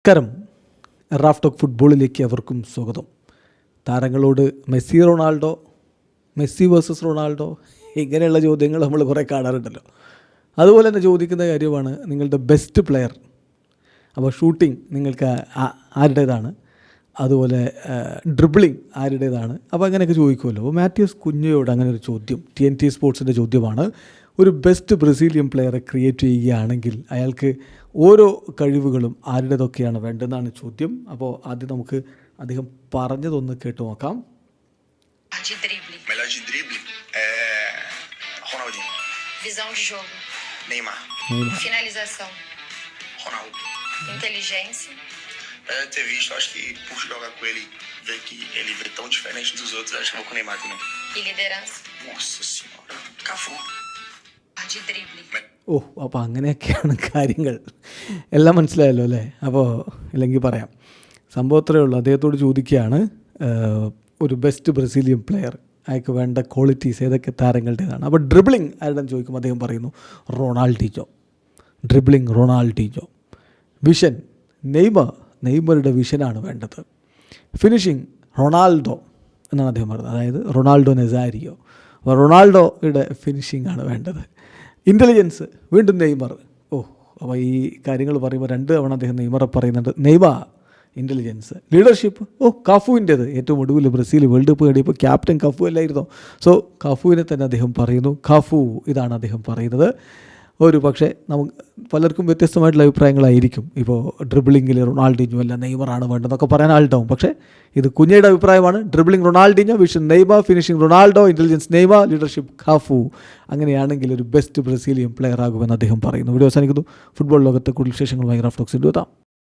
നമസ്കാരം. Raf talk ഫുട്ബോളിലേക്ക് അവർക്കും സ്വാഗതം. താരങ്ങളോട് മെസ്സി വേഴ്സസ് റൊണാൾഡോ ഇങ്ങനെയുള്ള ചോദ്യങ്ങൾ നമ്മൾ കുറേ കാണാറുണ്ടല്ലോ. അതുപോലെ തന്നെ ചോദിക്കുന്ന കാര്യമാണ് നിങ്ങളുടെ ബെസ്റ്റ് പ്ലെയർ. അപ്പോൾ ഷൂട്ടിംഗ് നിങ്ങൾക്ക് ആരുടേതാണ്, അതുപോലെ ഡ്രിബിളിംഗ് ആരുടേതാണ്, അപ്പോൾ അങ്ങനെയൊക്കെ ചോദിക്കുമല്ലോ. അപ്പോൾ മാത്യൂസ് കുഞ്ഞയോട് അങ്ങനെ ഒരു ചോദ്യം TNT സ്പോർട്സിൻ്റെ ചോദ്യമാണ്. ഒരു ബെസ്റ്റ് ബ്രസീലിയൻ പ്ലെയറെ ക്രിയേറ്റ് ചെയ്യുകയാണെങ്കിൽ അയാൾക്ക് ഓരോ കഴിവുകളും ആരുടേതൊക്കെയാണ് വേണ്ടതെന്നാണ് ചോദ്യം. അപ്പോൾ ആദ്യം നമുക്ക് അദ്ദേഹം പറഞ്ഞതൊന്ന് കേട്ടു നോക്കാം. Melhor de drible é Ronaldinho. Visão de jogo. Neymar. Finalização. Ronaldo. Inteligência. Eu ter visto, acho que por jogar com ele, ver que ele vê tão diferente dos outros, acho que eu vou com o Neymar também. E liderança. Nossa senhora. Cafu. De drible. അപ്പോൾ അങ്ങനെയൊക്കെയാണ് കാര്യങ്ങൾ. എല്ലാം മനസ്സിലായല്ലോ അല്ലേ? അപ്പോൾ ഇല്ലെങ്കിൽ പറയാം. സംഭവം അത്രയേ ഉള്ളൂ. അദ്ദേഹത്തോട് ചോദിക്കുകയാണ് ഒരു ബെസ്റ്റ് ബ്രസീലിയൻ പ്ലെയർ, അയാൾക്ക് വേണ്ട ക്വാളിറ്റീസ് ഏതൊക്കെ താരങ്ങളുടേതാണ്. അപ്പോൾ ഡ്രിബിളിംഗ് ആരുടെന്ന് ചോദിക്കുമ്പോൾ അദ്ദേഹം പറയുന്നു റൊണാൾഡിനോ. Dribbling Ronaldinho. വിഷൻ നെയ്മറുടെ വിഷനാണ് വേണ്ടത്. ഫിനിഷിംഗ് റൊണാൾഡോ എന്നാണ് അദ്ദേഹം പറഞ്ഞത്, അതായത് റൊണാൾഡോ നസാരിയോ. അപ്പോൾ റൊണാൾഡോയുടെ ഫിനിഷിംഗ് ആണ് വേണ്ടത്. ഇൻ്റലിജൻസ് വീണ്ടും നെയ്മർ. അപ്പോൾ ഈ കാര്യങ്ങൾ പറയുമ്പോൾ 2 തവണ അദ്ദേഹം നെയ്മറെ പറയുന്നുണ്ട്. Neymar intelligence. ലീഡർഷിപ്പ് കാഫുവിൻ്റേത്. ഏറ്റവും ഒടുവിൽ ബ്രസീൽ വേൾഡ് കപ്പ് നേടിയപ്പോൾ ക്യാപ്റ്റൻ കഫു അല്ലായിരുന്നോ? സോ കഫുവിനെ തന്നെ അദ്ദേഹം പറയുന്നു. കഫു ഇതാണ് അദ്ദേഹം പറയുന്നത്. ഒരു പക്ഷേ നമുക്ക് പലർക്കും വ്യത്യസ്തമായിട്ടുള്ള അഭിപ്രായങ്ങളായിരിക്കും. ഇപ്പോൾ ഡ്രിബിളിങ്ങിൽ റൊണാൾഡിനോ അല്ല നെയ്മറാണ് വേണ്ടതെന്നൊക്കെ പറയാൻ ആളുണ്ടാവും. പക്ഷേ ഇത് കുഞ്ഞയുടെ അഭിപ്രായമാണ്. Dribbling Ronaldinho, vision Neymar, finishing Ronaldo, intelligence Neymar, leadership Cafu. അങ്ങനെയാണെങ്കിൽ ഒരു ബെസ്റ്റ് ബ്രസീലിയൻ പ്ലെയർ ആകുമെന്ന് അദ്ദേഹം പറയുന്നു. വീഡിയോ അവസാനിക്കുന്നു. ഫുട്ബോൾ ലോകത്തെ കൂടുതൽ വിശേഷങ്ങളുമായി റാഫ് ടോക്സിൽ എത്താം.